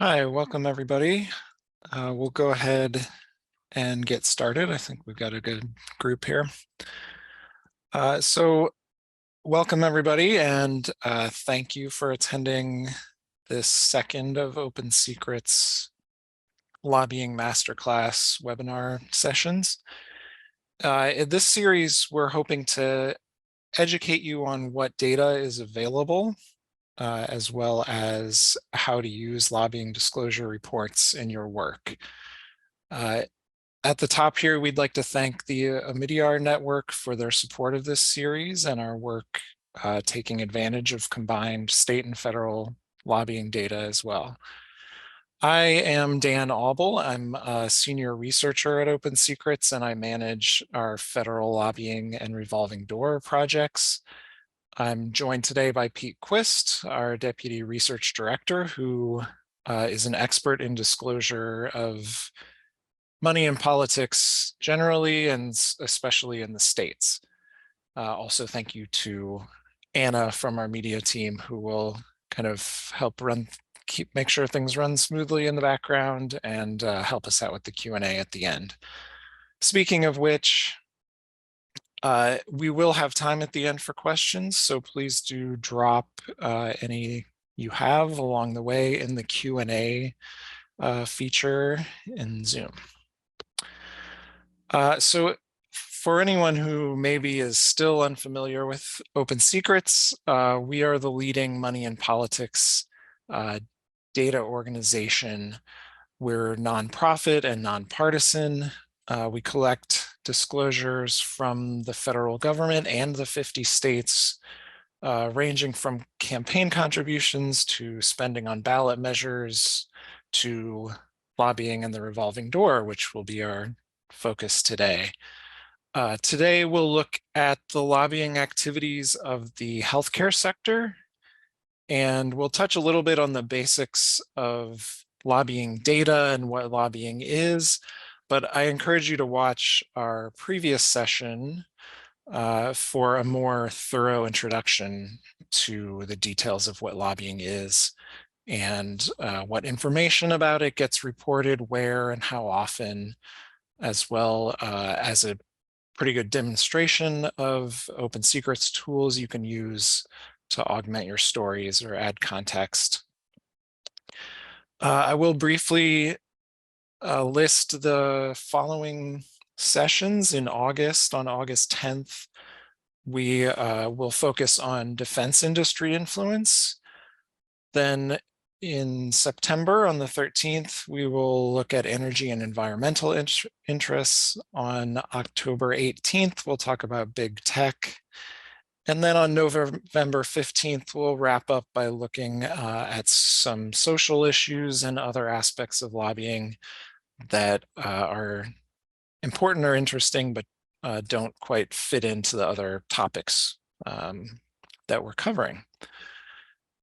Hi, welcome everybody. We'll go ahead and get started. I think we've got a good group here. So welcome everybody, and thank you for attending this second of OpenSecrets Lobbying Masterclass webinar sessions. In this series, we're hoping to educate you on what data is available, as well as how to use lobbying disclosure reports in your work. At the top here, we'd like to thank the Omidyar Network for their support of this series and our work taking advantage of combined state and federal lobbying data as well. I am Dan Auble. I'm a senior researcher at OpenSecrets, and I manage our federal lobbying and revolving door projects. I'm joined today by Pete Quist, our deputy research director, who is an expert in disclosure of money in politics generally, and especially in the States. Also, thank you to Anna from our media team, who will kind of help make sure things run smoothly in the background and help us out with the Q&A at the end. Speaking of which, we will have time at the end for questions, so please do drop any you have along the way in the Q&A feature in Zoom. So for anyone who maybe is still unfamiliar with OpenSecrets, we are the leading money in politics data organization. We're nonprofit and nonpartisan. We collect disclosures from the federal government and the 50 states, ranging from campaign contributions to spending on ballot measures to lobbying and the revolving door, which will be our focus today. Today, we'll look at the lobbying activities of the healthcare sector, and we'll touch a little bit on the basics of lobbying data and what lobbying is, but I encourage you to watch our previous session for a more thorough introduction to the details of what lobbying is and what information about it gets reported where and how often, as well as a pretty good demonstration of OpenSecrets tools you can use to augment your stories or add context. I will briefly list the following sessions in August. On August 10th, we will focus on defense industry influence. Then in September, on the 13th, we will look at energy and environmental interests. On October 18th, we'll talk about big tech. And then on November 15th, we'll wrap up by looking at some social issues and other aspects of lobbying that are important or interesting, but don't quite fit into the other topics that we're covering.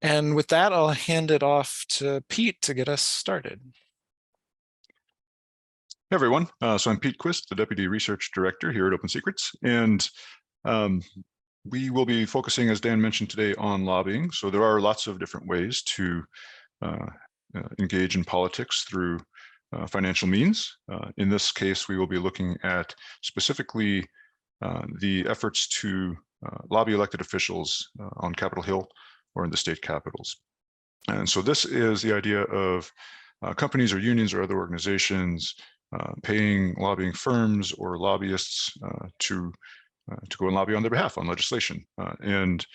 And with that, I'll hand it off to Pete to get us started. Hey everyone, so I'm Pete Quist, the Deputy Research Director here at OpenSecrets, and we will be focusing, as Dan mentioned today, on lobbying. So there are lots of different ways to engage in politics through financial means. In this case, we will be looking at specifically the efforts to lobby elected officials on Capitol Hill or in the state capitals. And so this is the idea of companies or unions or other organizations paying lobbying firms or lobbyists to go and lobby on their behalf on legislation. And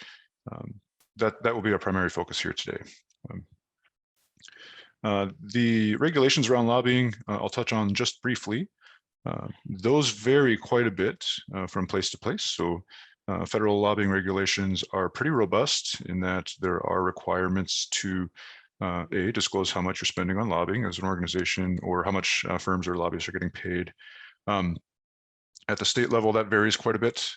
that will be our primary focus here today. The regulations around lobbying, I'll touch on just briefly. Those vary quite a bit from place to place. So federal lobbying regulations are pretty robust in that there are requirements to disclose how much you're spending on lobbying as an organization or how much firms or lobbyists are getting paid. At the state level, that varies quite a bit.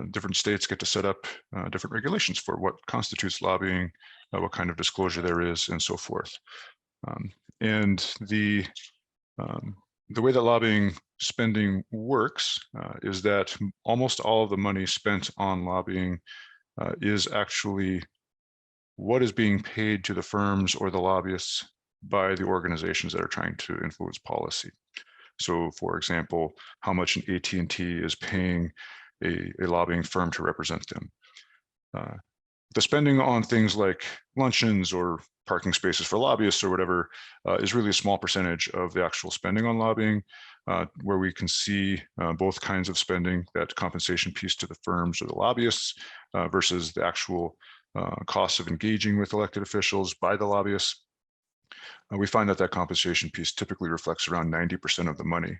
Different states get to set up different regulations for what constitutes lobbying, what kind of disclosure there is, and so forth. And the way that lobbying spending works is that almost all of the money spent on lobbying is actually what is being paid to the firms or the lobbyists by the organizations that are trying to influence policy. So, for example, how much an AT&T is paying a lobbying firm to represent them. The spending on things like luncheons or parking spaces for lobbyists or whatever is really a small percentage of the actual spending on lobbying, where we can see both kinds of spending, that compensation piece to the firms or the lobbyists versus the actual costs of engaging with elected officials by the lobbyists. We find that that compensation piece typically reflects around 90% of the money.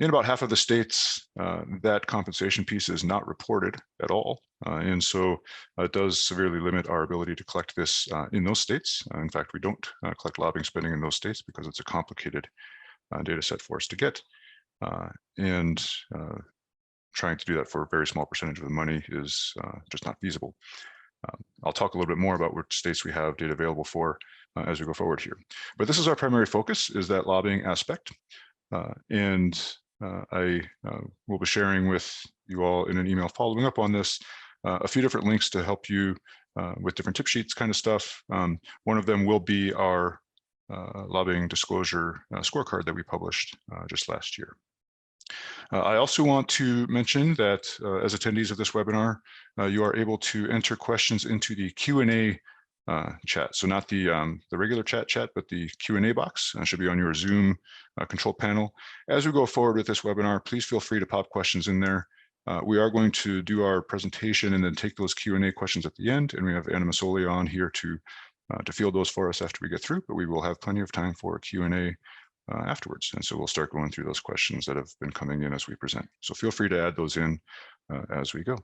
In about half of the states, that compensation piece is not reported at all. And so it does severely limit our ability to collect this in those states. In fact, we don't collect lobbying spending in those states because it's a complicated data set for us to get. And trying to do that for a very small percentage of the money is just not feasible. I'll talk a little bit more about which states we have data available for as we go forward here. But this is our primary focus, is that lobbying aspect. I will be sharing with you all in an email following up on this a few different links to help you with different tip sheets kind of stuff. One of them will be our lobbying disclosure scorecard that we published just last year. I also want to mention that as attendees of this webinar, you are able to enter questions into the Q&A chat. So not the regular chat, but the Q&A box should be on your Zoom control panel. As we go forward with this webinar, please feel free to pop questions in there. We are going to do our presentation and then take those Q&A questions at the end. And we have Anna Masoli on here to field those for us after we get through, but we will have plenty of time for Q&A afterwards. And so we'll start going through those questions that have been coming in as we present. So feel free to add those in as we go.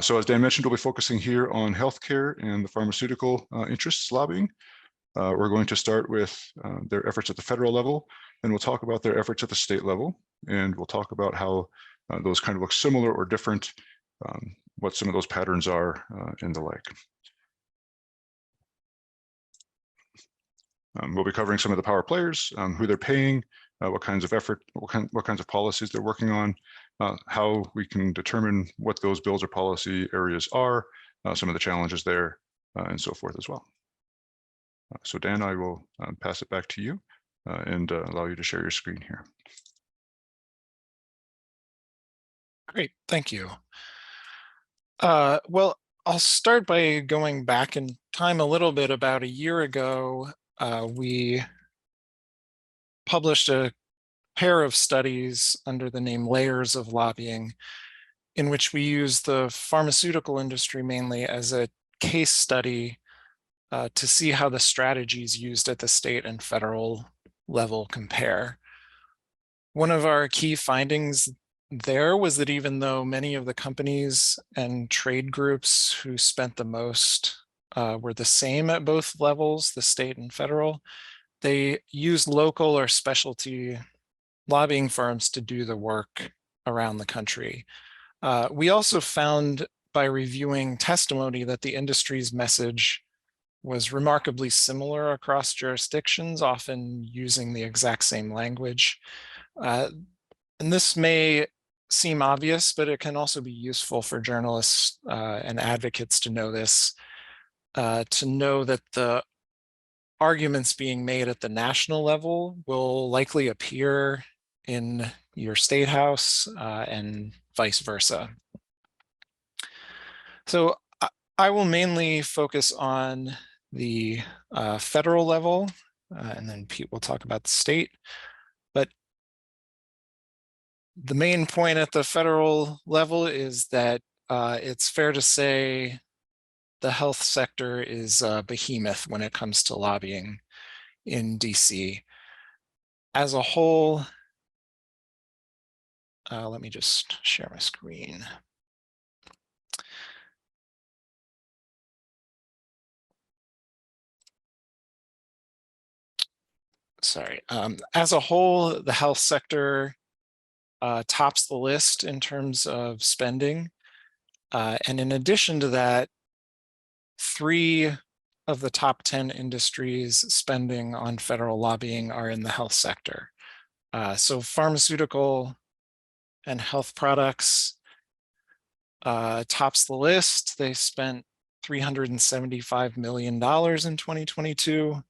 So as Dan mentioned, we'll be focusing here on healthcare and the pharmaceutical interests lobbying. We're going to start with their efforts at the federal level, and we'll talk about their efforts at the state level, and we'll talk about how those kind of look similar or different, what some of those patterns are, and the like. We'll be covering some of the power players, who they're paying, what kinds of effort, what kinds of policies they're working on, how we can determine what those bills or policy areas are, some of the challenges there, and so forth as well. So Dan, I will pass it back to you and allow you to share your screen here. Great, thank you. Well, I'll start by going back in time a little bit. About a year ago, we published a pair of studies under the name Layers of Lobbying, in which we use the pharmaceutical industry mainly as a case study to see how the strategies used at the state and federal level compare. One of our key findings there was that even though many of the companies and trade groups who spent the most were the same at both levels, the state and federal, they used local or specialty lobbying firms to do the work around the country. We also found by reviewing testimony that the industry's message was remarkably similar across jurisdictions, often using the exact same language. And this may seem obvious, but it can also be useful for journalists and advocates to know this, to know that the arguments being made at the national level will likely appear in your state house and vice versa. So I will mainly focus on the federal level, and then Pete will talk about the state. But the main point at the federal level is that it's fair to say the health sector is a behemoth when it comes to lobbying in DC. As a whole, let me just share my screen. Sorry. As a whole, the health sector tops the list in terms of spending. And in addition to that, 3 of the top 10 industries spending on federal lobbying are in the health sector. So pharmaceutical and health products tops the list. They spent $375 million in 2022.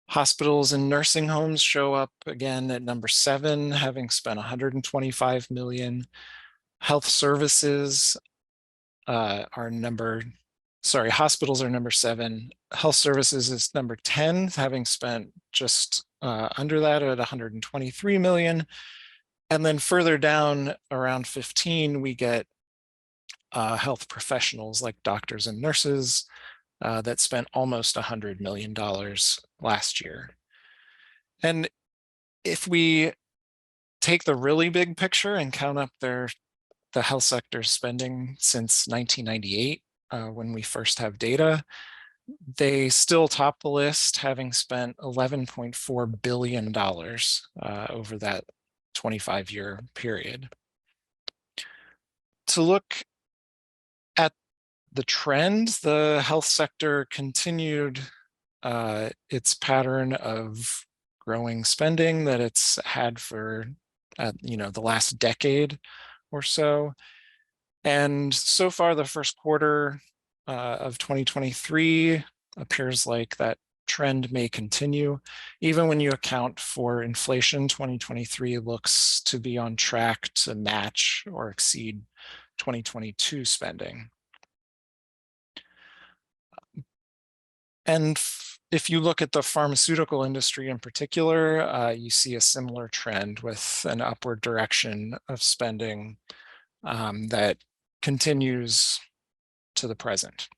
Hospitals and nursing homes show up again at number 7, having spent 125 million. Health services hospitals are number 7. Health services is number 10, having spent just under that at 123 million. And then further down around 15, we get health professionals like doctors and nurses that spent almost $100 million last year. And if we take the really big picture and count up the health sector's spending since 1998, when we first have data, they still top the list, having spent $11.4 billion over that 25-year period. To look at the trend, the health sector continued its pattern of growing spending that it's had for the last decade or so. And so far, the first quarter of 2023 appears like that trend may continue. Even when you account for inflation, 2023 looks to be on track to match or exceed 2022 spending. And if you look at the pharmaceutical industry in particular, you see a similar trend with an upward direction of spending that continues to the present.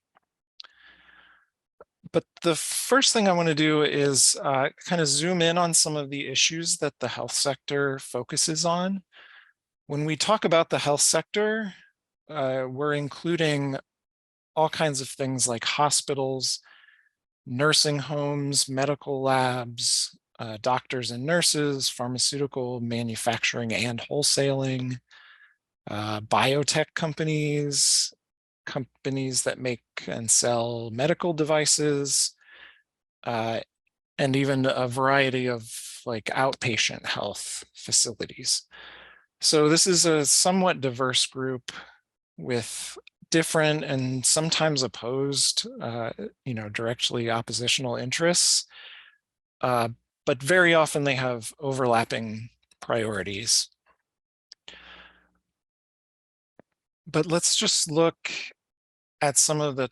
But the first thing I want to do is kind of zoom in on some of the issues that the health sector focuses on. When we talk about the health sector, we're including all kinds of things like hospitals, nursing homes, medical labs, doctors and nurses, pharmaceutical manufacturing and wholesaling, biotech companies, companies that make and sell medical devices, and even a variety of like outpatient health facilities. So this is a somewhat diverse group with different and sometimes opposed, directly oppositional interests, but very often they have overlapping priorities. But let's just look at some of the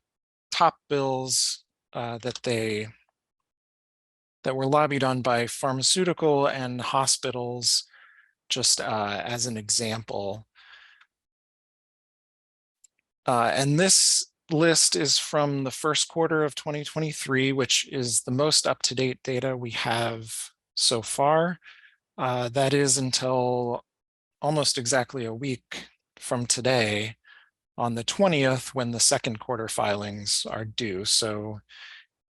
top bills that were lobbied on by pharmaceutical and hospitals, just as an example. And this list is from the first quarter of 2023, which is the most up-to-date data we have so far. That is until almost exactly a week from today, on the 20th, when the second quarter filings are due. So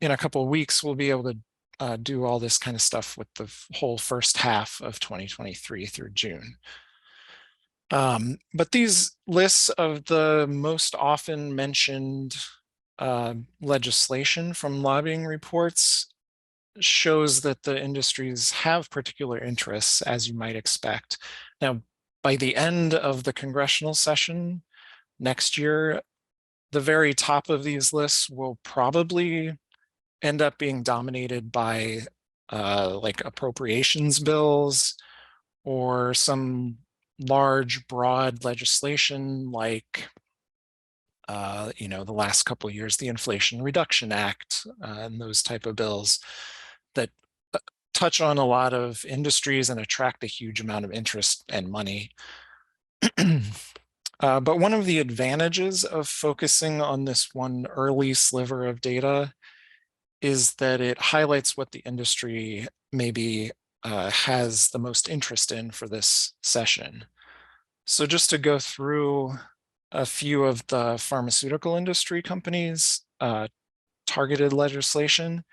in a couple of weeks, we'll be able to do all this kind of stuff with the whole first half of 2023 through June. But these lists of the most often mentioned legislation from lobbying reports shows that the industries have particular interests, as you might expect. Now, by the end of the congressional session next year, the very top of these lists will probably end up being dominated by like appropriations bills or some large, broad legislation like, the last couple of years, the Inflation Reduction Act and those type of bills that touch on a lot of industries and attract a huge amount of interest and money. But one of the advantages of focusing on this one early sliver of data is that it highlights what the industry maybe has the most interest in for this session. So just to go through a few of the pharmaceutical industry companies' targeted legislation,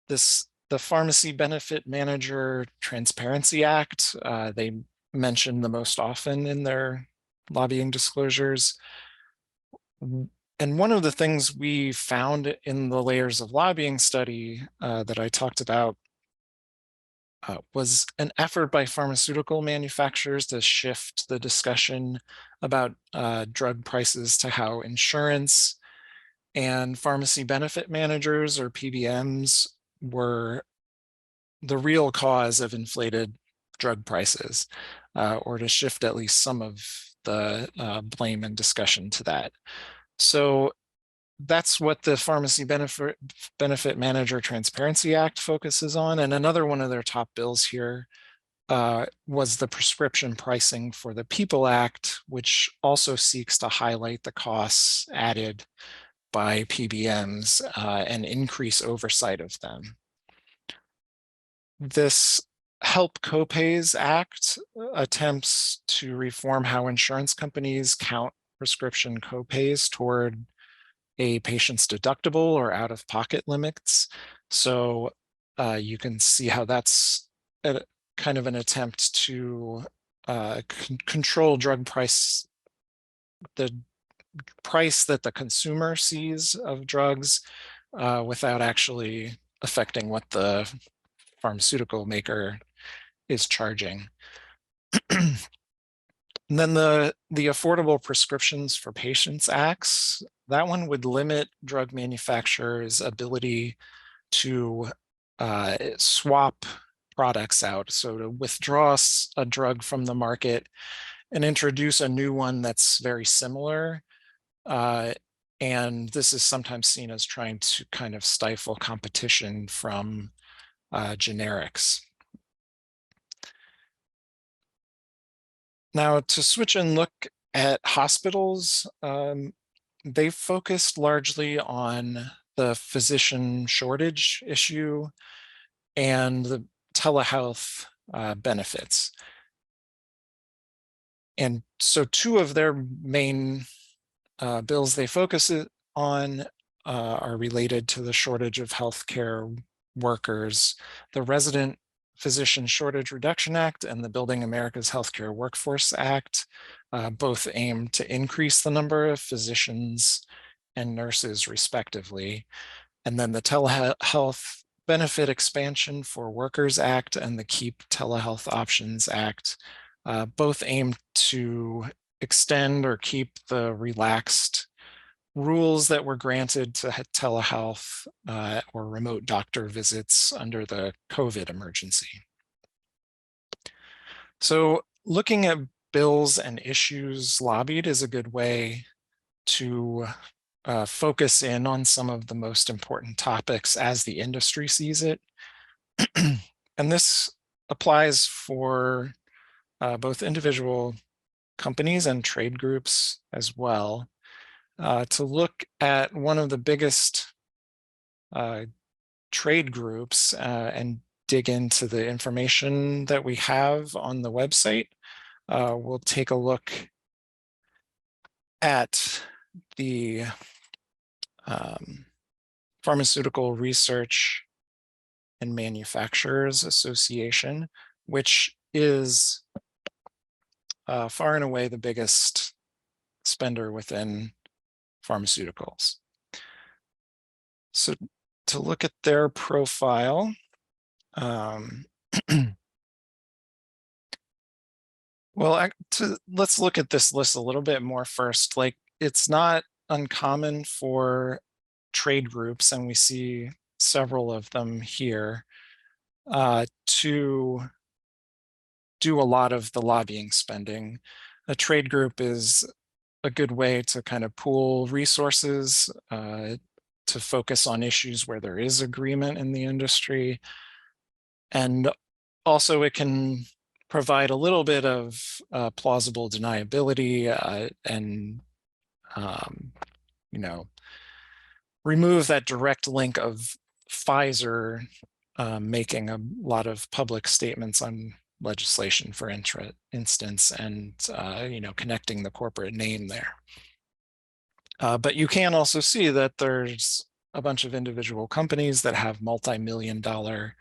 the Pharmacy Benefit Manager Transparency Act, they mention the most often in their lobbying disclosures. And one of the things we found in the layers of lobbying study that I talked about was an effort by pharmaceutical manufacturers to shift the discussion about drug prices to how insurance And pharmacy benefit managers, or PBMs, were the real cause of inflated drug prices, or to shift at least some of the blame and discussion to that. So that's what the Pharmacy Benefit Manager Transparency Act focuses on. And another one of their top bills here was the Prescription Pricing for the People Act, which also seeks to highlight the costs added by PBMs and increase oversight of them. This Help Copays Act attempts to reform how insurance companies count prescription copays toward a patient's deductible or out-of-pocket limits. So you can see how that's kind of an attempt to control drug price, the price that the consumer sees of drugs without actually affecting what the pharmaceutical maker is charging. And then the Affordable Prescriptions for Patients Acts, that one would limit drug manufacturers' ability to swap products out. So to withdraw a drug from the market and introduce a new one that's very similar. And this is sometimes seen as trying to kind of stifle competition from generics. Now, to switch and look at hospitals, they focused largely on the physician shortage issue and the telehealth benefits. And so two of their main bills they focus on are related to the shortage of healthcare workers, the Resident Physician Shortage Reduction Act and the Building America's Healthcare Workforce Act, both aim to increase the number of physicians and nurses respectively. And then the Telehealth Benefit Expansion for Workers Act and the Keep Telehealth Options Act both aim to extend or keep the relaxed rules that were granted to telehealth or remote doctor visits under the COVID emergency. So looking at bills and issues lobbied is a good way to focus in on some of the most important topics as the industry sees it. And this applies for both individual companies and trade groups as well. To look at one of the biggest trade groups and dig into the information that we have on the website, we'll take a look at the Pharmaceutical Research and Manufacturers Association, which is far and away the biggest spender within pharmaceuticals. So to look at their profile, well, let's look at this list a little bit more first. Like, it's not uncommon for trade groups, and we see several of them here, to do a lot of the lobbying spending. A trade group is a good way to kind of pool resources, to focus on issues where there is agreement in the industry. And also it can provide a little bit of plausible deniability and, you know, remove that direct link of Pfizer making a lot of public statements on legislation, for instance, and you know, connecting the corporate name there. But you can also see that there's a bunch of individual companies that have multi-million-dollar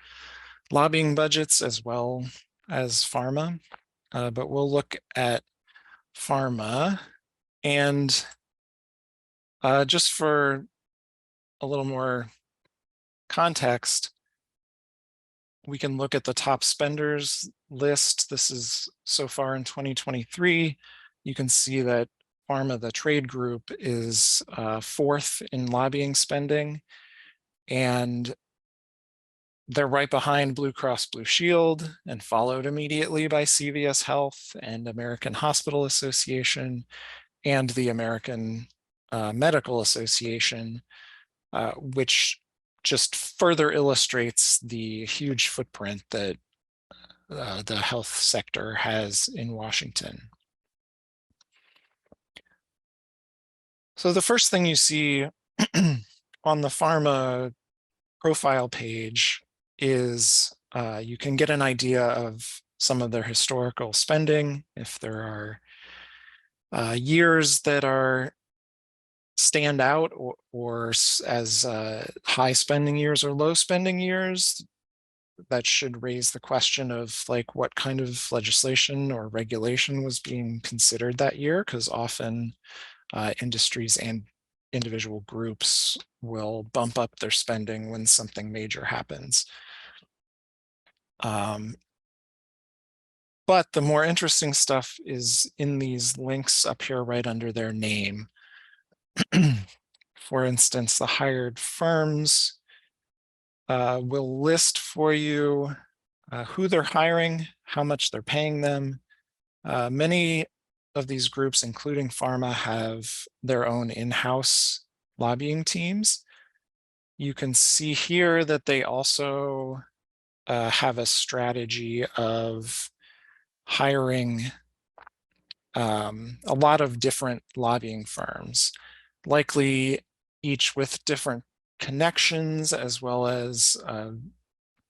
lobbying budgets as well as pharma. But we'll look at pharma, and just for a little more context, we can look at the top spenders list. This is so far in 2023. You can see that Pharma, the trade group, is fourth in lobbying spending, and they're right behind Blue Cross Blue Shield and followed immediately by CVS Health and American Hospital Association and the American Medical Association, which just further illustrates the huge footprint that the health sector has in Washington. So the first thing you see on the pharma profile page is you can get an idea of some of their historical spending, if there are years that are stand out or as high spending years or low spending years. That should raise the question of like what kind of legislation or regulation was being considered that year, because often industries and individual groups will bump up their spending when something major happens. But the more interesting stuff is in these links up here right under their name. For instance, the hired firms will list for you who they're hiring, how much they're paying them. Many of these groups, including Pharma, have their own in-house lobbying teams. You can see here that they also have a strategy of hiring a lot of different lobbying firms, likely each with different connections as well as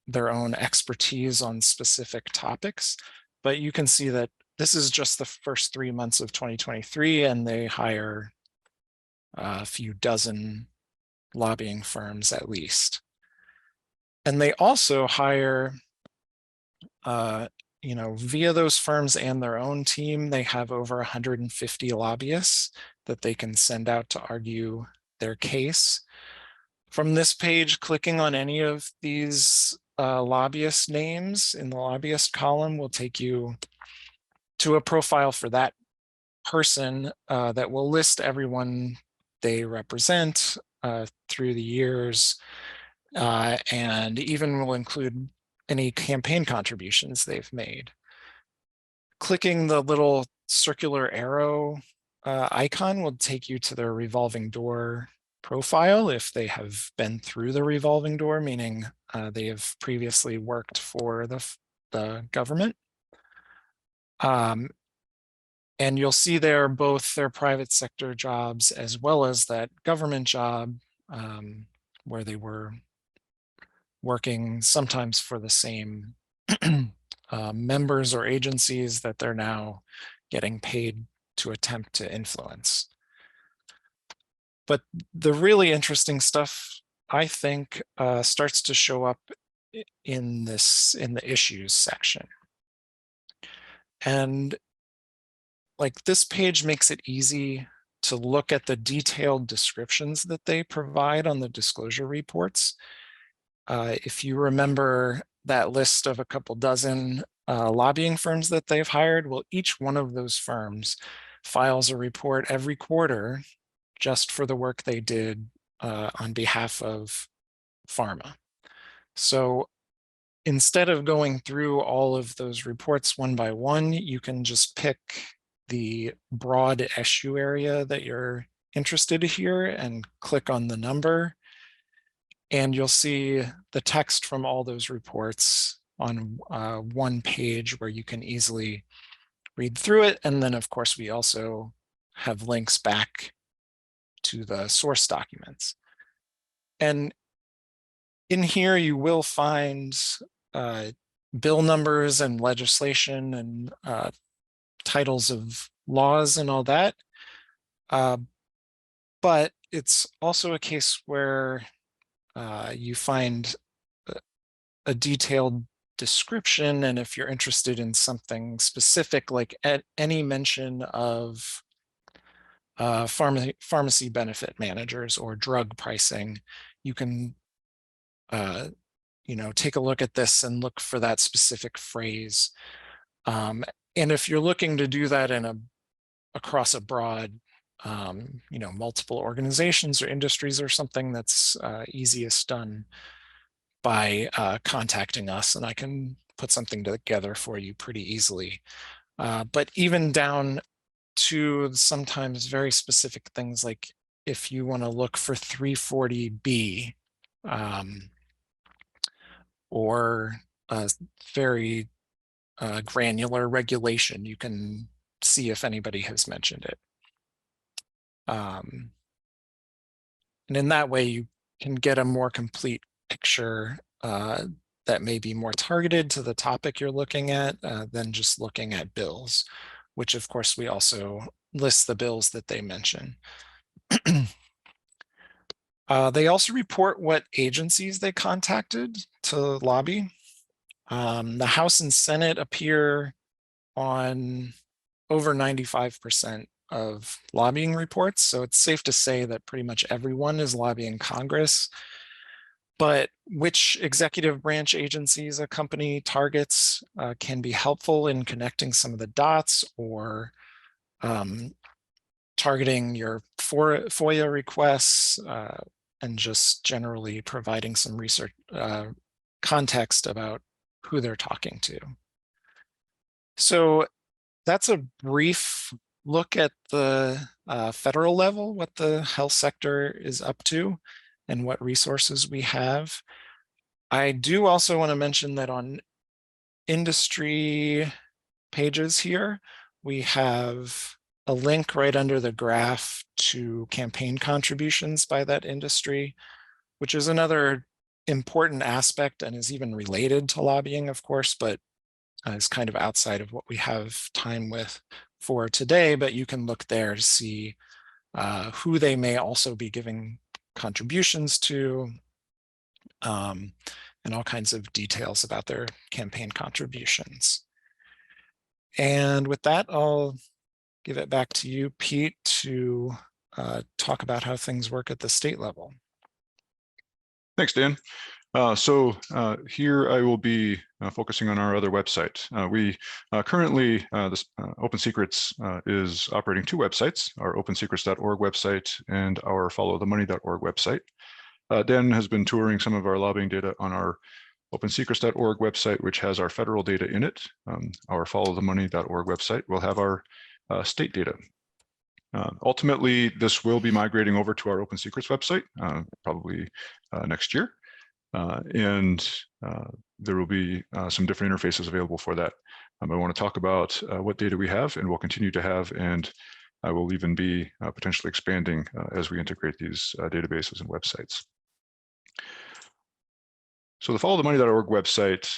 their own expertise on specific topics. But you can see that this is just the first 3 months of 2023, and they hire a few dozen lobbying firms at least. And they also hire, via those firms and their own team, they have over 150 lobbyists that they can send out to argue their case. From this page, clicking on any of these lobbyist names in the lobbyist column will take you to a profile for that person that will list everyone they represent through the years, and even will include any campaign contributions they've made. Clicking the little circular arrow icon will take you to their revolving door profile if they have been through the revolving door, meaning they have previously worked for the government. And you'll see there both their private sector jobs as well as that government job where they were working sometimes for the same members or agencies that they're now getting paid to attempt to influence. But the really interesting stuff, I think, starts to show up in the issues section. And like this page makes it easy to look at the detailed descriptions that they provide on the disclosure reports. If you remember that list of a couple dozen lobbying firms that they've hired, well, each one of those firms files a report every quarter just for the work they did on behalf of Pharma. So instead of going through all of those reports one by one, you can just pick the broad issue area that you're interested in here and click on the number. And you'll see the text from all those reports on one page where you can easily read through it. And then, of course, we also have links back to the source documents. And in here, you will find bill numbers and legislation and titles of laws and all that. But it's also a case where you find a detailed description, and if you're interested in something specific, like at any mention of pharmacy benefit managers or drug pricing, you can take a look at this and look for that specific phrase. And if you're looking to do that across a broad multiple organizations or industries or something, that's easiest done by contacting us, and I can put something together for you pretty easily. But even down to sometimes very specific things, like if you want to look for 340B or a very granular regulation, you can see if anybody has mentioned it. And in that way, you can get a more complete picture that may be more targeted to the topic you're looking at than just looking at bills, which of course we also list the bills that they mention. They also report what agencies they contacted to lobby. The House and Senate appear on over 95% of lobbying reports, so it's safe to say that pretty much everyone is lobbying Congress. But which executive branch agencies a company targets can be helpful in connecting some of the dots, or targeting your FOIA requests, and just generally providing some research context about who they're talking to. So that's a brief look at the federal level, what the health sector is up to and what resources we have. I do also want to mention that on industry pages here, we have a link right under the graph to campaign contributions by that industry, which is another important aspect and is even related to lobbying, of course, but is kind of outside of what we have time with for today. But you can look there to see who they may also be giving contributions to, and all kinds of details about their campaign contributions. And with that, I'll give it back to you, Pete, to talk about how things work at the state level. Thanks, Dan. Here I will be focusing on our other website. We currently, OpenSecrets is operating two websites, our opensecrets.org website and our followthemoney.org website. Dan has been touring some of our lobbying data on our opensecrets.org website, which has our federal data in it. Our followthemoney.org website will have our state data. Ultimately, this will be migrating over to our OpenSecrets website, probably next year. There will be some different interfaces available for that. I want to talk about what data we have and will continue to have, and I will even be potentially expanding as we integrate these databases and websites. So the followthemoney.org website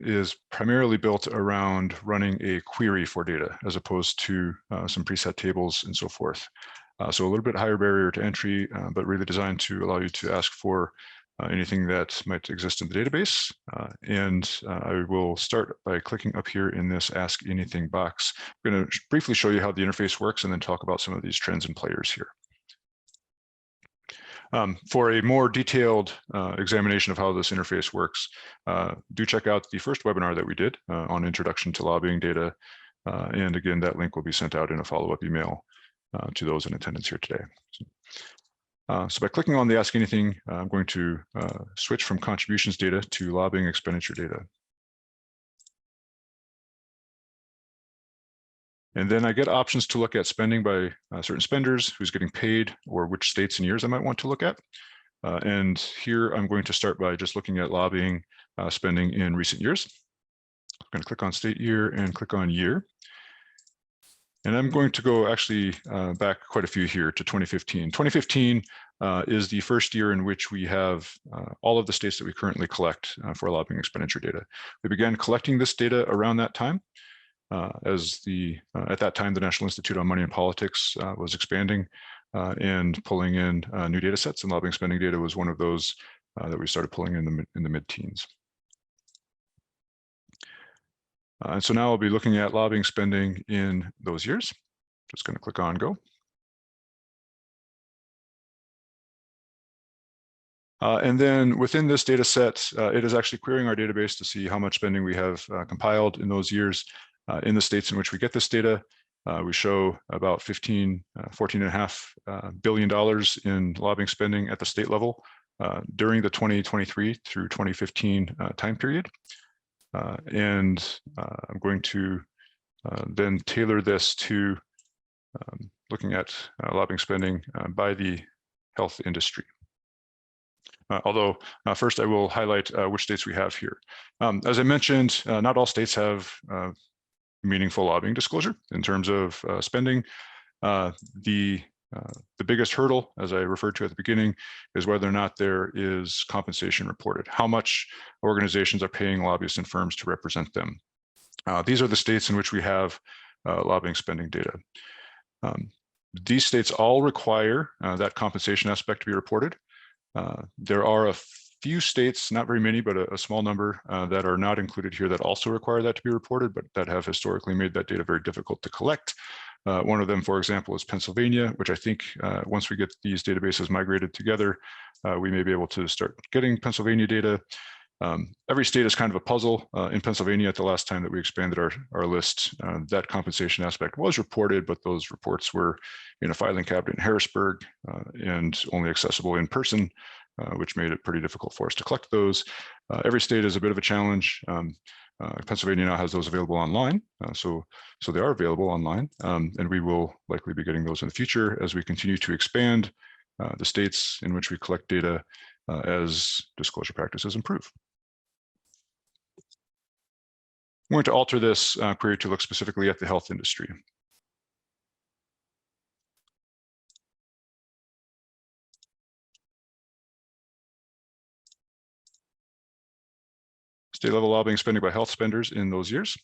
is primarily built around running a query for data, as opposed to some preset tables and so forth. So a little bit higher barrier to entry, but really designed to allow you to ask for anything that might exist in the database. I will start by clicking up here in this Ask Anything box. I'm going to briefly show you how the interface works and then talk about some of these trends and players here. For a more detailed examination of how this interface works, do check out the first webinar that we did on Introduction to Lobbying Data. And again, that link will be sent out in a follow-up email to those in attendance here today. So by clicking on the Ask Anything, I'm going to switch from contributions data to lobbying expenditure data. And then I get options to look at spending by certain spenders, who's getting paid, or which states and years I might want to look at. And here I'm going to start by just looking at lobbying spending in recent years. I'm going to click on state year and click on year. And I'm going to go actually back quite a few here to 2015. 2015 is the first year in which we have all of the states that we currently collect for lobbying expenditure data. We began collecting this data around that time. At that time, the National Institute on Money and Politics was expanding and pulling in new data sets, and lobbying spending data was one of those that we started pulling in the mid-teens. And so now I'll be looking at lobbying spending in those years. Just going to click on Go. And then within this data set, it is actually querying our database to see how much spending we have compiled in those years in the states in which we get this data. We show about $14.5 billion in lobbying spending at the state level during the 2023 through 2015 time period. I'm going to then tailor this to looking at lobbying spending by the health industry. Although first I will highlight which states we have here. As I mentioned, not all states have meaningful lobbying disclosure in terms of spending. The biggest hurdle, as I referred to at the beginning, is whether or not there is compensation reported, how much organizations are paying lobbyists and firms to represent them. These are the states in which we have lobbying spending data. These states all require that compensation aspect to be reported. There are a few states, not very many, but a small number that are not included here that also require that to be reported, but that have historically made that data very difficult to collect. One of them, for example, is Pennsylvania, which I think once we get these databases migrated together, we may be able to start getting Pennsylvania data. Every state is kind of a puzzle. In Pennsylvania, at the last time that we expanded our list, that compensation aspect was reported, but those reports were in a filing cabinet in Harrisburg and only accessible in person, which made it pretty difficult for us to collect those. Every state is a bit of a challenge. Pennsylvania now has those available online, so they are available online, and we will likely be getting those in the future as we continue to expand the states in which we collect data as disclosure practices improve. I'm going to alter this query to look specifically at the health industry. State level lobbying spending by health spenders in those years.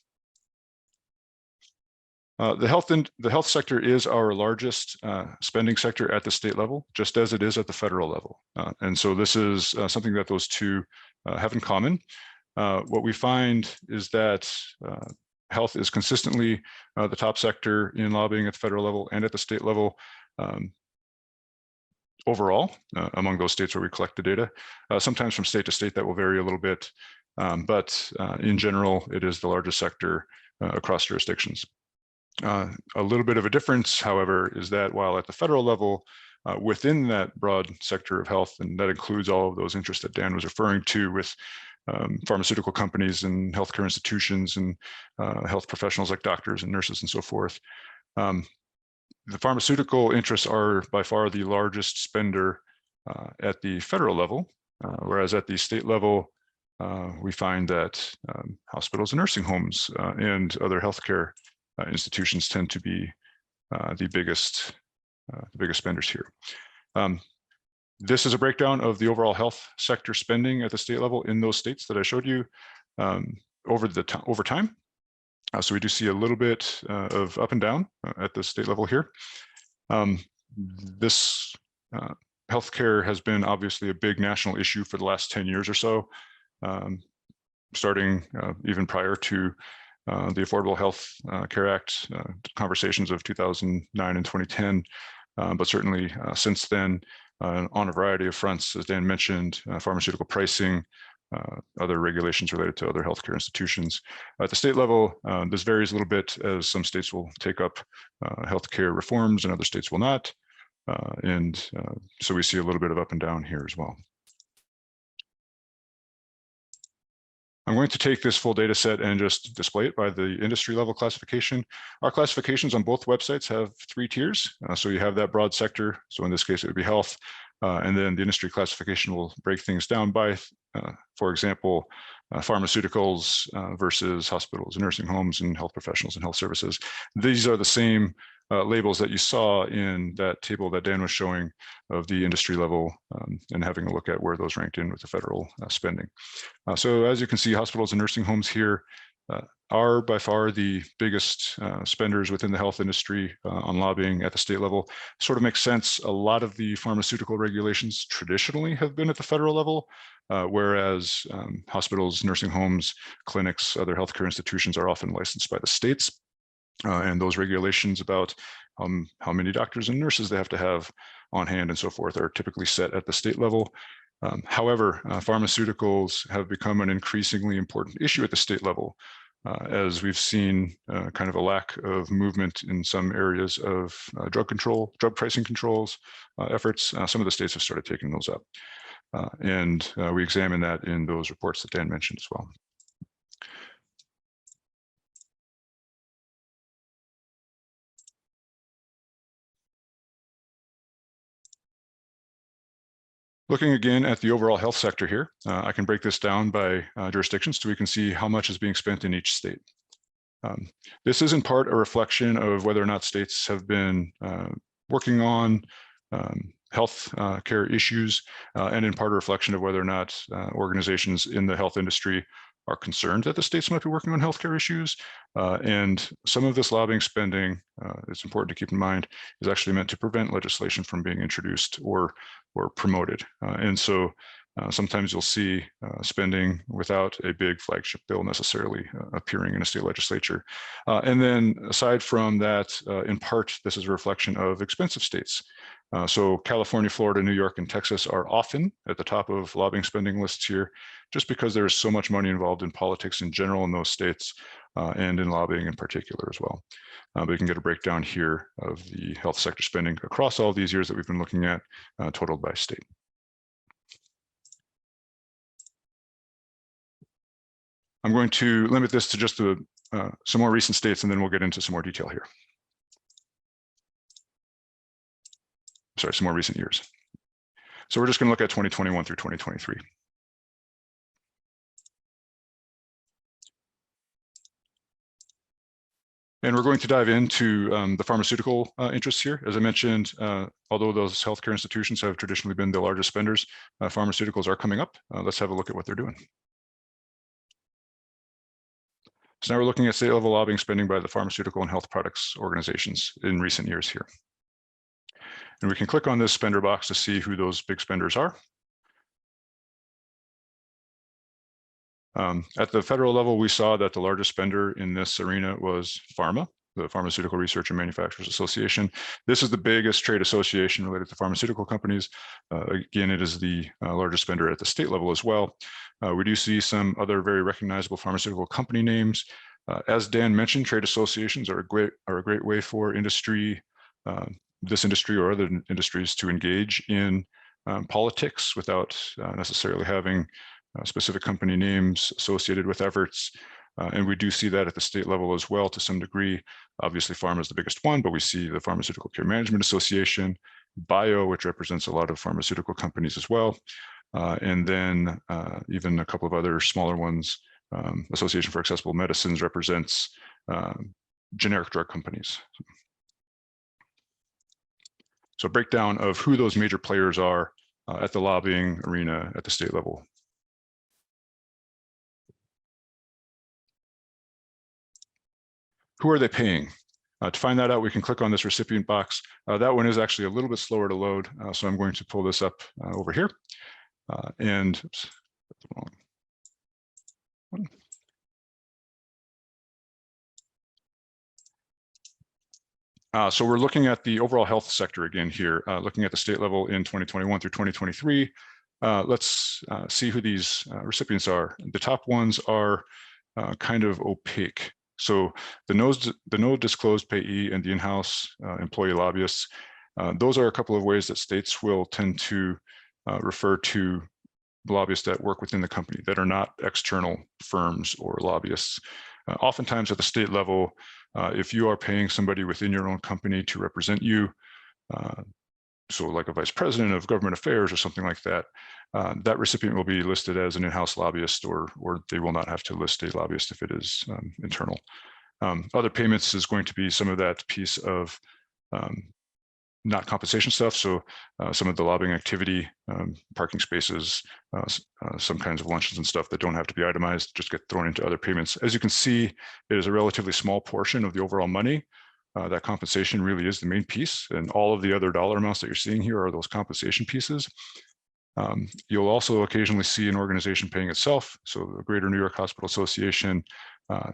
The health sector is our largest spending sector at the state level, just as it is at the federal level. And so this is something that those two have in common. What we find is that health is consistently the top sector in lobbying at the federal level and at the state level overall among those states where we collect the data. Sometimes from state to state that will vary a little bit, but in general, it is the largest sector across jurisdictions. A little bit of a difference, however, is that while at the federal level, within that broad sector of health, and that includes all of those interests that Dan was referring to with pharmaceutical companies and healthcare institutions and health professionals like doctors and nurses and so forth. The pharmaceutical interests are by far the largest spender at the federal level, whereas at the state level, we find that hospitals and nursing homes and other healthcare institutions tend to be the biggest spenders here. This is a breakdown of the overall health sector spending at the state level in those states that I showed you over time. So we do see a little bit of up and down at the state level here. This healthcare has been obviously a big national issue for the last 10 years or so, starting even prior to the Affordable Health Care Act conversations of 2009 and 2010, but certainly since then, on a variety of fronts, as Dan mentioned, pharmaceutical pricing, other regulations related to other healthcare institutions. At the state level, this varies a little bit as some states will take up healthcare reforms and other states will not. So we see a little bit of up and down here as well. I'm going to take this full data set and just display it by the industry level classification. Our classifications on both websites have 3 tiers. So you have that broad sector. So in this case, it would be health. And then the industry classification will break things down by, for example, pharmaceuticals versus hospitals and nursing homes and health professionals and health services. These are the same labels that you saw in that table that Dan was showing of the industry level and having a look at where those ranked in with the federal spending. So as you can see, hospitals and nursing homes here are by far the biggest spenders within the health industry on lobbying at the state level. Sort of makes sense. A lot of the pharmaceutical regulations traditionally have been at the federal level, whereas hospitals, nursing homes, clinics, other healthcare institutions are often licensed by the states. And those regulations about how many doctors and nurses they have to have on hand and so forth are typically set at the state level. However, pharmaceuticals have become an increasingly important issue at the state level. as we've seen kind of a lack of movement in some areas of drug pricing controls efforts. Some of the states have started taking those up. And we examine that in those reports that Dan mentioned as well. Looking again at the overall health sector here, I can break this down by jurisdictions so we can see how much is being spent in each state. This is in part a reflection of whether or not states have been working on health care issues, and in part a reflection of whether or not organizations in the health industry are concerned that the states might be working on healthcare issues. And some of this lobbying spending, it's important to keep in mind, is actually meant to prevent legislation from being introduced or promoted. And so sometimes you'll see spending without a big flagship bill necessarily appearing in a state legislature. And then aside from that, in part, this is a reflection of expensive states. So California, Florida, New York, and Texas are often at the top of lobbying spending lists here, just because there is so much money involved in politics in general in those states, and in lobbying in particular as well. But you can get a breakdown here of the health sector spending across all these years that we've been looking at, totaled by state. I'm going to limit this to just some more recent states, and then we'll get into some more detail here. Sorry, some more recent years. So we're just going to look at 2021 through 2023. And we're going to dive into the pharmaceutical interests here. As I mentioned, although those healthcare institutions have traditionally been the largest spenders, pharmaceuticals are coming up. Let's have a look at what they're doing. So now we're looking at state-level lobbying spending by the pharmaceutical and health products organizations in recent years here. And we can click on this spender box to see who those big spenders are. At the federal level, we saw that the largest spender in this arena was Pharma, the Pharmaceutical Research and Manufacturers Association. This is the biggest trade association related to pharmaceutical companies. Again, it is the largest spender at the state level as well. We do see some other very recognizable pharmaceutical company names. As Dan mentioned, trade associations are a great way for industry, this industry or other industries, to engage in politics without necessarily having specific company names associated with efforts. And we do see that at the state level as well to some degree. Obviously, Pharma is the biggest one, but we see the Pharmaceutical Care Management Association, Bio, which represents a lot of pharmaceutical companies as well. And then even a couple of other smaller ones. Association for Accessible Medicines represents generic drug companies. So a breakdown of who those major players are at the lobbying arena at the state level. Who are they paying? To find that out, we can click on this recipient box. That one is actually a little bit slower to load, so I'm going to pull this up over here. And oops, that's the wrong one. So we're looking at the overall health sector again here, looking at the state level in 2021 through 2023. Let's see who these recipients are. The top ones are kind of opaque. So the no disclosed payee and the in-house employee lobbyists, those are a couple of ways that states will tend to refer to lobbyists that work within the company that are not external firms or lobbyists. Oftentimes at the state level, if you are paying somebody within your own company to represent you, so like a vice president of government affairs or something like that, that recipient will be listed as an in-house lobbyist, or they will not have to list a lobbyist if it is internal. Other payments is going to be some of that piece of not compensation stuff. So some of the lobbying activity, parking spaces, some kinds of lunches and stuff that don't have to be itemized, just get thrown into other payments. As you can see, it is a relatively small portion of the overall money. That compensation really is the main piece, and all of the other dollar amounts that you're seeing here are those compensation pieces. You'll also occasionally see an organization paying itself. So the Greater New York Hospital Association,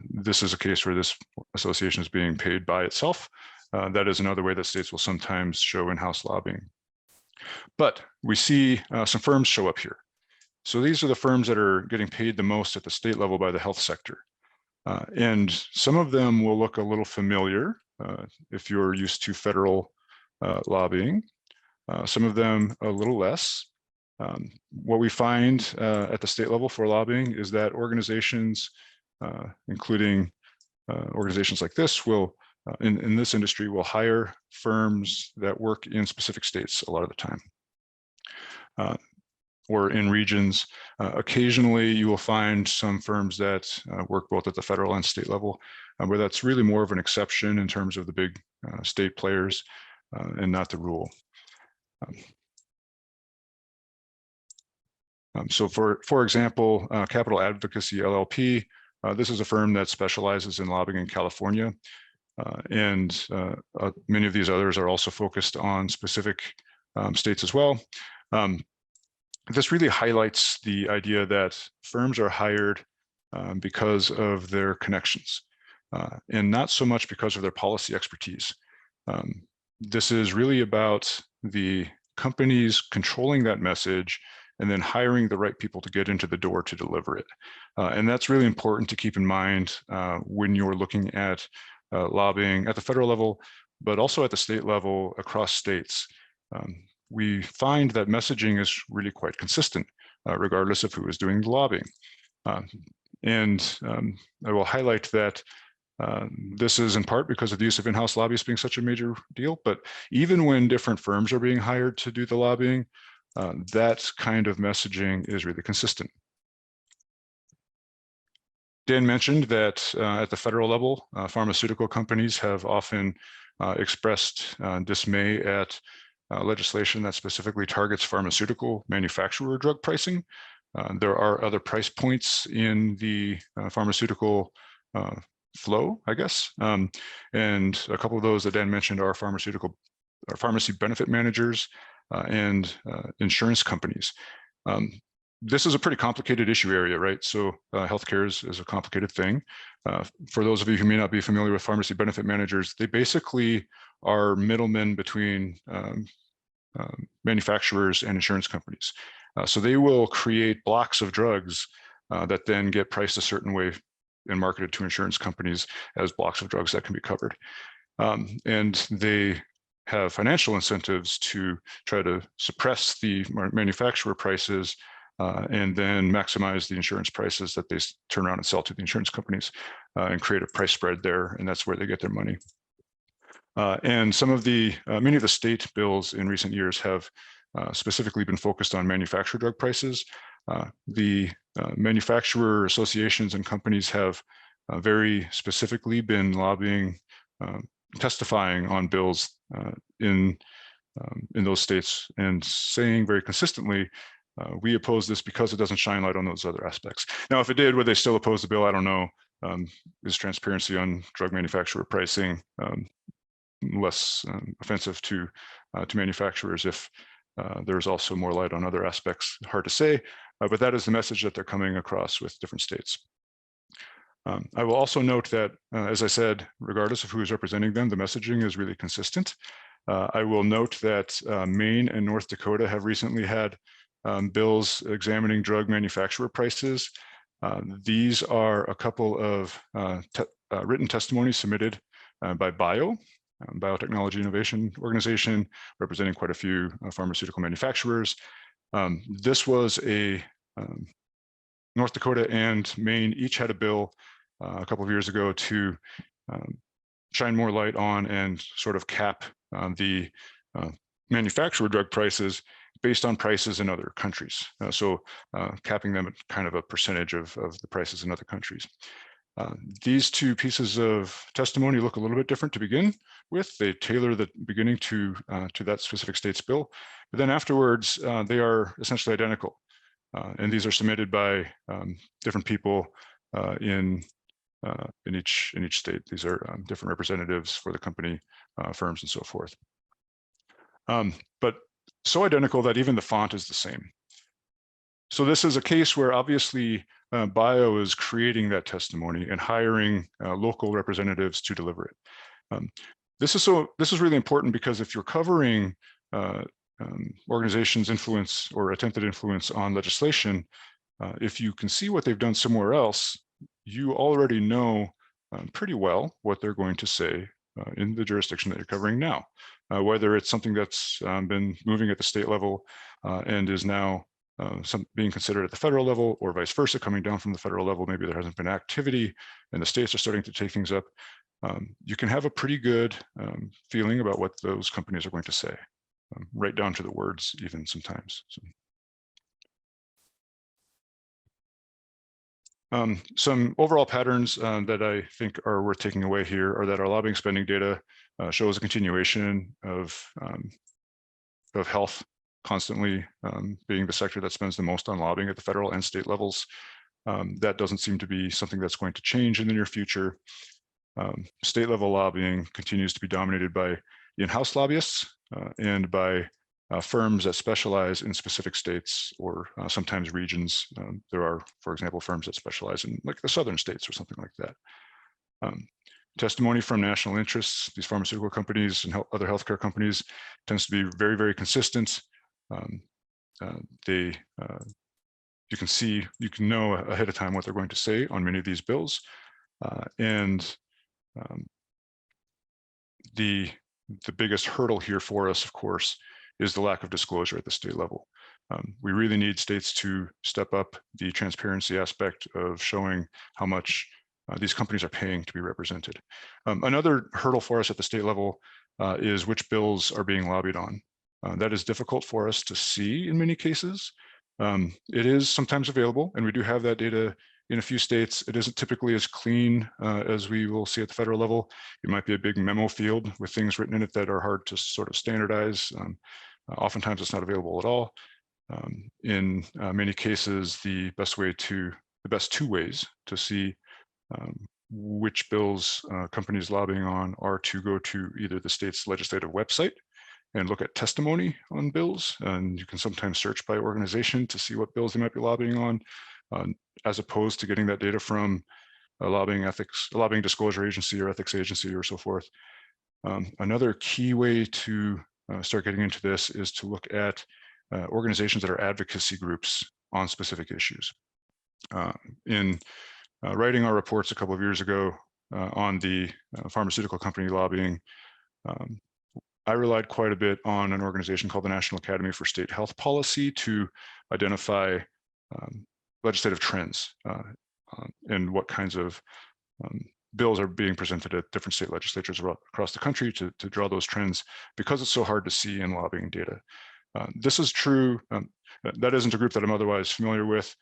this is a case where this association is being paid by itself. That is another way that states will sometimes show in-house lobbying. But we see some firms show up here. So these are the firms that are getting paid the most at the state level by the health sector. And some of them will look a little familiar if you're used to federal lobbying. Some of them a little less. What we find at the state level for lobbying is that organizations, including organizations like this, will in this industry will hire firms that work in specific states a lot of the time, or in regions. Occasionally, you will find some firms that work both at the federal and state level, where that's really more of an exception in terms of the big state players and not the rule. So for example, Capital Advocacy LLP, this is a firm that specializes in lobbying in California. And many of these others are also focused on specific states as well. This really highlights the idea that firms are hired because of their connections and not so much because of their policy expertise. This is really about the companies controlling that message and then hiring the right people to get into the door to deliver it. And that's really important to keep in mind when you're looking at lobbying at the federal level, but also at the state level across states. We find that messaging is really quite consistent, regardless of who is doing the lobbying. I will highlight that this is in part because of the use of in-house lobbyists being such a major deal, but even when different firms are being hired to do the lobbying, that kind of messaging is really consistent. Dan mentioned that at the federal level, pharmaceutical companies have often expressed dismay at legislation that specifically targets pharmaceutical manufacturer drug pricing. There are other price points in the pharmaceutical flow, I guess. And a couple of those that Dan mentioned are pharmacy benefit managers and insurance companies. This is a pretty complicated issue area, right? So healthcare is a complicated thing. For those of you who may not be familiar with pharmacy benefit managers, they basically are middlemen between manufacturers and insurance companies. So they will create blocks of drugs that then get priced a certain way and marketed to insurance companies as blocks of drugs that can be covered. And they have financial incentives to try to suppress the manufacturer prices and then maximize the insurance prices that they turn around and sell to the insurance companies and create a price spread there, and that's where they get their money. And some of the, many of the state bills in recent years have specifically been focused on manufacturer drug prices. The manufacturer associations and companies have very specifically been lobbying, testifying on bills in those states and saying very consistently, we oppose this because it doesn't shine light on those other aspects. Now, if it did, would they still oppose the bill? I don't know. Is transparency on drug manufacturer pricing less offensive to manufacturers if there's also more light on other aspects? Hard to say, but that is the message that they're coming across with different states. I will also note that, as I said, regardless of who is representing them, the messaging is really consistent. I will note that Maine and North Dakota have recently had bills examining drug manufacturer prices. These are a couple of written testimonies submitted by Biotechnology Innovation Organization, representing quite a few pharmaceutical manufacturers. This was a North Dakota and Maine each had a bill a couple of years ago to shine more light on and sort of cap the manufacturer drug prices based on prices in other countries. So capping them at kind of a percentage of the prices in other countries. These two pieces of testimony look a little bit different to begin with. They tailor the beginning to that specific state's bill, but then afterwards they are essentially identical. And these are submitted by different people in each state. These are different representatives for the company, firms, and so forth. But so identical that even the font is the same. So this is a case where obviously Bio is creating that testimony and hiring local representatives to deliver it. This is really important because if you're covering organizations' influence or attempted influence on legislation, if you can see what they've done somewhere else, you already know pretty well what they're going to say in the jurisdiction that you're covering now, whether it's something that's been moving at the state level and is now being considered at the federal level, or vice versa, coming down from the federal level. Maybe there hasn't been activity and the states are starting to take things up. You can have a pretty good feeling about what those companies are going to say, right down to the words even sometimes. So. Some overall patterns that I think are worth taking away here are that our lobbying spending data shows a continuation of health constantly being the sector that spends the most on lobbying at the federal and state levels. That doesn't seem to be something that's going to change in the near future. State level lobbying continues to be dominated by in-house lobbyists and by firms that specialize in specific states or sometimes regions. There are, for example, firms that specialize in like the southern states or something like that. Testimony from national interests, these pharmaceutical companies and other healthcare companies, tends to be very, very consistent. You can know ahead of time what they're going to say on many of these bills. The biggest hurdle here for us, of course, is the lack of disclosure at the state level. We really need states to step up the transparency aspect of showing how much these companies are paying to be represented. Another hurdle for us at the state level is which bills are being lobbied on. That is difficult for us to see in many cases. It is sometimes available, and we do have that data in a few states. It isn't typically as clean as we will see at the federal level. It might be a big memo field with things written in it that are hard to sort of standardize. Oftentimes it's not available at all. In many cases, the best two ways to see which bills companies lobbying on are to go to either the state's legislative website and look at testimony on bills. And you can sometimes search by organization to see what bills they might be lobbying on, as opposed to getting that data from a lobbying disclosure agency or ethics agency or so forth. Another key way to start getting into this is to look at organizations that are advocacy groups on specific issues. In writing our reports a couple of years ago on the pharmaceutical company lobbying, I relied quite a bit on an organization called the National Academy for State Health Policy to identify legislative trends and what kinds of bills are being presented at different state legislatures across the country to draw those trends, because it's so hard to see in lobbying data. This is true. That isn't a group that I'm otherwise familiar with,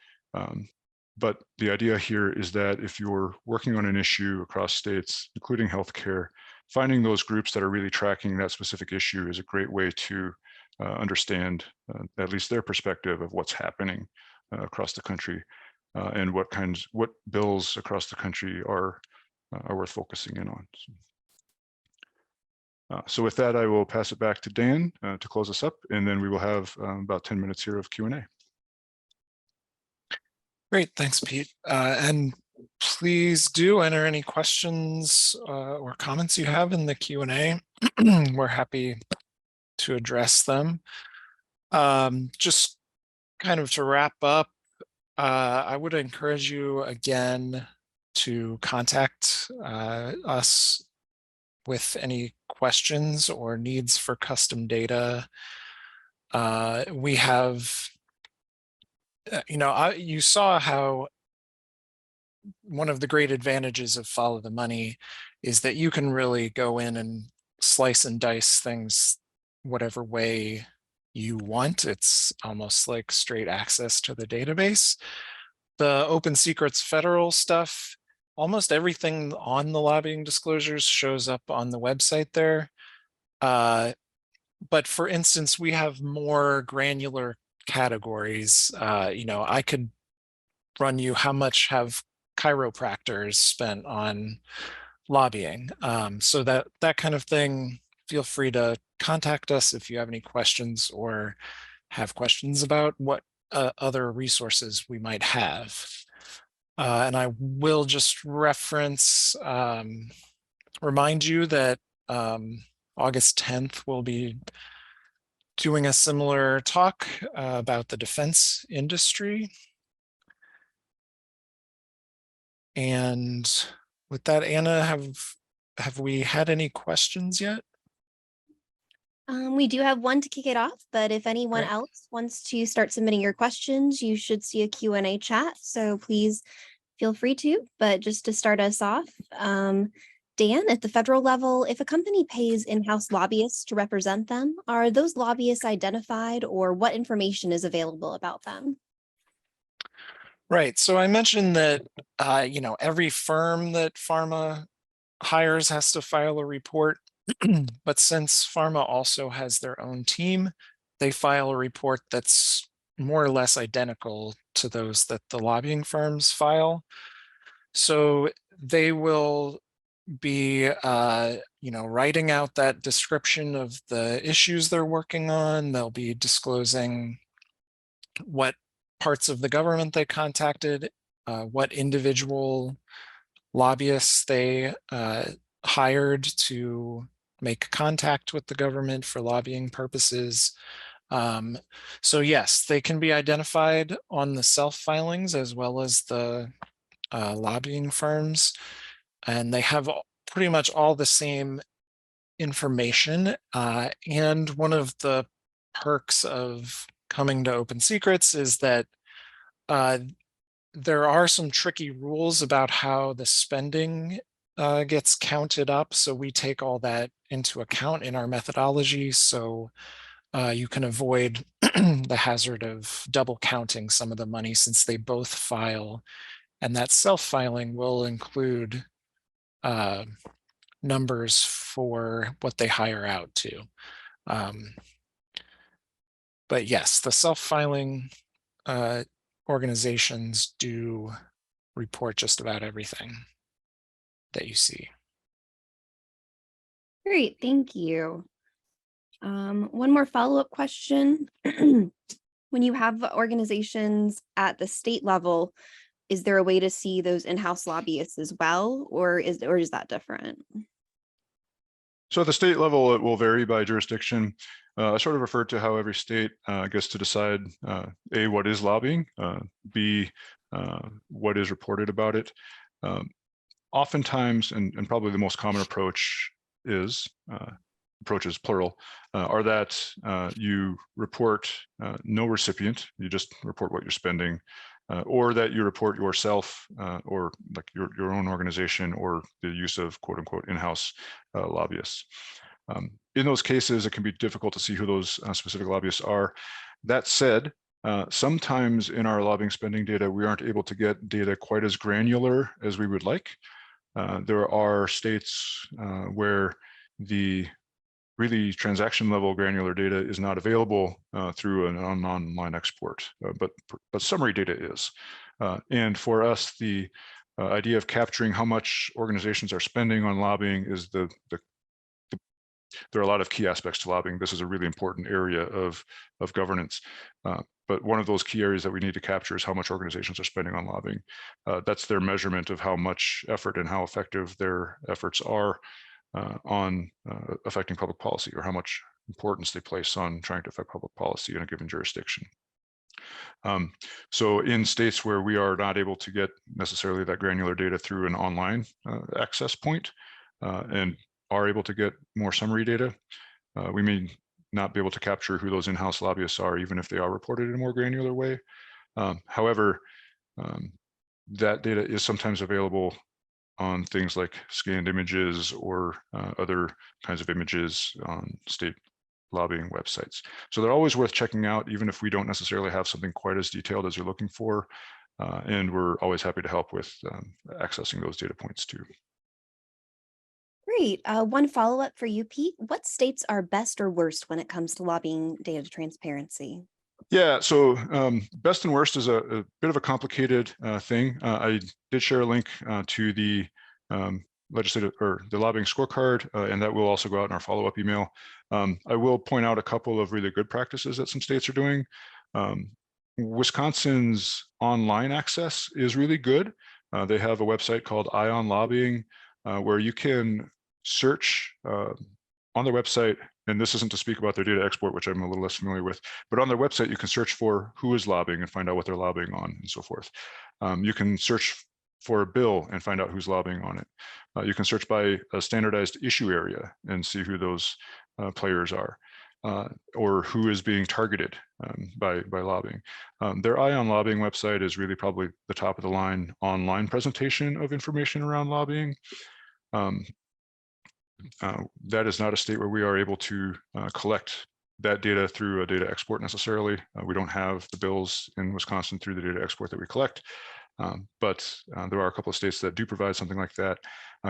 but the idea here is that if you're working on an issue across states, including healthcare, finding those groups that are really tracking that specific issue is a great way to understand at least their perspective of what's happening across the country and what bills across the country are worth focusing in on. So with that, I will pass it back to Dan to close us up, and then we will have about 10 minutes here of Q&A. Great, thanks, Pete. And please do enter any questions or comments you have in the Q&A. We're happy to address them. Just kind of to wrap up, I would encourage you again to contact us with any questions or needs for custom data. We have, you saw how one of the great advantages of Follow the Money is that you can really go in and slice and dice things whatever way you want. It's almost like straight access to the database. The OpenSecrets federal stuff, almost everything on the lobbying disclosures shows up on the website there. But for instance, we have more granular categories. I could run you how much have chiropractors spent on lobbying. So that kind of thing, feel free to contact us if you have any questions or have questions about what other resources we might have. And I will just remind you that August 10th we'll be doing a similar talk about the defense industry. And with that, Anna, have we had any questions yet? We do have one to kick it off, but if anyone Great. else wants to start submitting your questions, you should see a Q&A chat. So please feel free to, but just to start us off, Dan, at the federal level, if a company pays in-house lobbyists to represent them, are those lobbyists identified or what information is available about them? Right. So I mentioned that, every firm that Pharma hires has to file a report. But since Pharma also has their own team, they file a report that's more or less identical to those that the lobbying firms file. So they will be, writing out that description of the issues they're working on. They'll be disclosing what parts of the government they contacted, what individual lobbyists they hired to make contact with the government for lobbying purposes. So yes, they can be identified on the self-filings as well as the lobbying firms, and they have pretty much all the same information. And one of the perks of coming to OpenSecrets is that there are some tricky rules about how the spending gets counted up. So we take all that into account in our methodology. So you can avoid the hazard of double counting some of the money since they both file. And that self-filing will include numbers for what they hire out to. But yes, the self-filing organizations do report just about everything that you see. Great, thank you. One more follow-up question. When you have organizations at the state level, is there a way to see those in-house lobbyists as well, or is that different? So at the state level, it will vary by jurisdiction. I sort of referred to how every state gets to decide, A, what is lobbying, B, what is reported about it. Oftentimes, and probably the most common approach is, approaches plural, are that you report no recipient, you just report what you're spending, or that you report yourself or like your own organization or the use of quote unquote in-house lobbyists. In those cases, it can be difficult to see who those specific lobbyists are. That said, sometimes in our lobbying spending data, we aren't able to get data quite as granular as we would like. There are states where the really transaction level granular data is not available through an online export, but summary data is. And for us, the idea of capturing how much organizations are spending on lobbying is there are a lot of key aspects to lobbying. This is a really important area of governance. But one of those key areas that we need to capture is how much organizations are spending on lobbying. That's their measurement of how much effort and how effective their efforts are on affecting public policy, or how much importance they place on trying to affect public policy in a given jurisdiction. So in states where we are not able to get necessarily that granular data through an online access point and are able to get more summary data, we may not be able to capture who those in-house lobbyists are, even if they are reported in a more granular way. However, that data is sometimes available on things like scanned images or other kinds of images on state lobbying websites. So they're always worth checking out, even if we don't necessarily have something quite as detailed as you're looking for. And we're always happy to help with accessing those data points too. Great. One follow-up for you, Pete. What states are best or worst when it comes to lobbying data transparency? Yeah, so best and worst is a bit of a complicated thing. I did share a link to the legislative or the lobbying scorecard, and that will also go out in our follow-up email. I will point out a couple of really good practices that some states are doing. Wisconsin's online access is really good. They have a website called Eye on Lobbying, where you can search on their website, and this isn't to speak about their data export, which I'm a little less familiar with, but on their website, you can search for who is lobbying and find out what they're lobbying on and so forth. You can search for a bill and find out who's lobbying on it. You can search by a standardized issue area and see who those players are, or who is being targeted by lobbying. Their Eye on Lobbying website is really probably the top of the line online presentation of information around lobbying. That is not a state where we are able to collect that data through a data export necessarily. We don't have the bills in Wisconsin through the data export that we collect. But there are a couple of states that do provide something like that.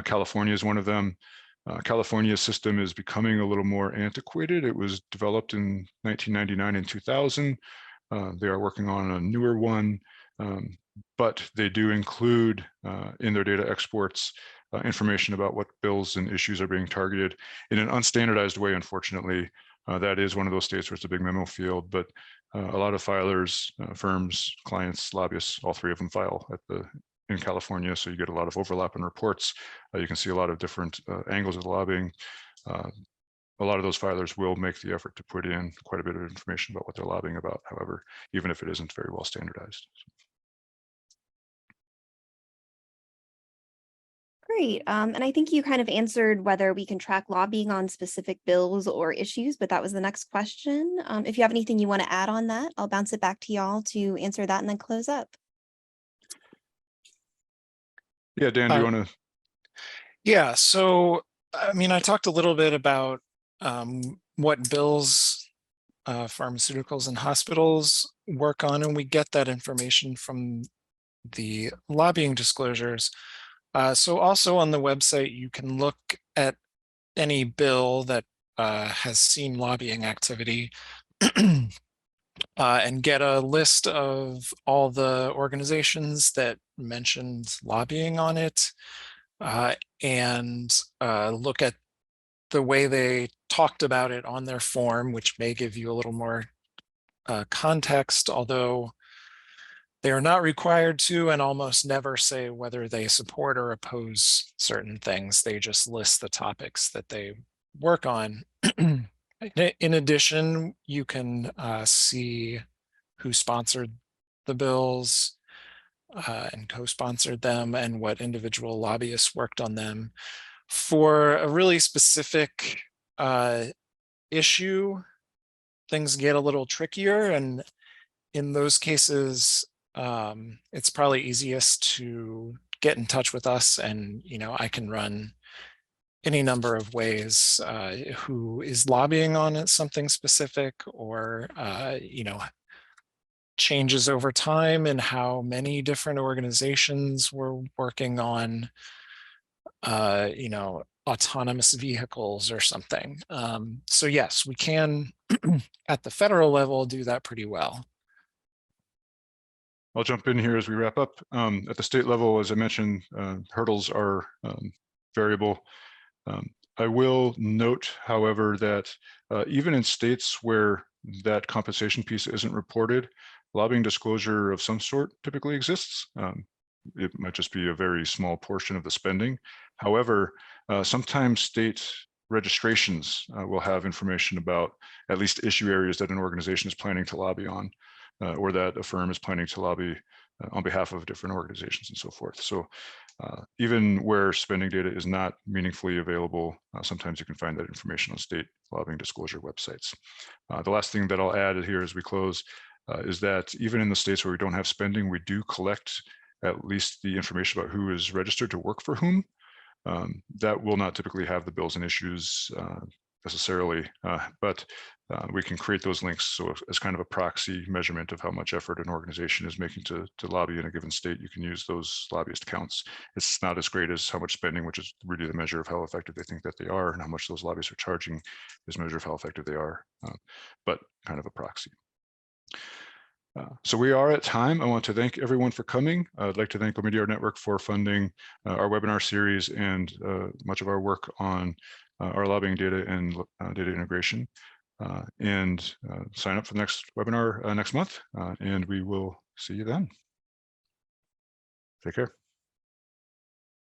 California is one of them. California's system is becoming a little more antiquated. It was developed in 1999 and 2000. They are working on a newer one, but they do include in their data exports information about what bills and issues are being targeted in an unstandardized way, unfortunately. That is one of those states where it's a big memo field, but a lot of filers, firms, clients, lobbyists, all three of them file in California, so you get a lot of overlap in reports. You can see a lot of different angles of the lobbying. A lot of those filers will make the effort to put in quite a bit of information about what they're lobbying about, however, even if it isn't very well standardized. Great. And I think you kind of answered whether we can track lobbying on specific bills or issues, but that was the next question. If you have anything you want to add on that, I'll bounce it back to y'all to answer that and then close up. Yeah, Dan, do you want to? Yeah, so, I mean, I talked a little bit about what bills pharmaceuticals and hospitals work on, and we get that information from the lobbying disclosures. So also on the website, you can look at any bill that has seen lobbying activity and get a list of all the organizations that mentioned lobbying on it, and look at the way they talked about it on their form, which may give you a little more context, although they are not required to and almost never say whether they support or oppose certain things. They just list the topics that they work on. In addition, you can see who sponsored the bills and co-sponsored them and what individual lobbyists worked on them. For a really specific issue, things get a little trickier, and in those cases, it's probably easiest to get in touch with us, and I can run any number of ways who is lobbying on something specific, or changes over time and how many different organizations were working on autonomous vehicles or something. So yes, we can at the federal level do that pretty well. I'll jump in here as we wrap up. At the state level, as I mentioned, hurdles are variable. I will note, however, that even in states where that compensation piece isn't reported, lobbying disclosure of some sort typically exists. It might just be a very small portion of the spending. However, sometimes state registrations will have information about at least issue areas that an organization is planning to lobby on, or that a firm is planning to lobby on behalf of different organizations and so forth. So even where spending data is not meaningfully available, sometimes you can find that information on state lobbying disclosure websites. The last thing that I'll add here as we close is that even in the states where we don't have spending, we do collect at least the information about who is registered to work for whom. That will not typically have the bills and issues necessarily, but we can create those links so as kind of a proxy measurement of how much effort an organization is making to lobby in a given state. You can use those lobbyist counts. It's not as great as how much spending, which is really the measure of how effective they think that they are, and how much those lobbyists are charging is a measure of how effective they are, but kind of a proxy. So we are at time. I want to thank everyone for coming. I'd like to thank Omidyar Network for funding our webinar series and much of our work on our lobbying data and data integration. And sign up for the next webinar next month, and we will see you then. Take care.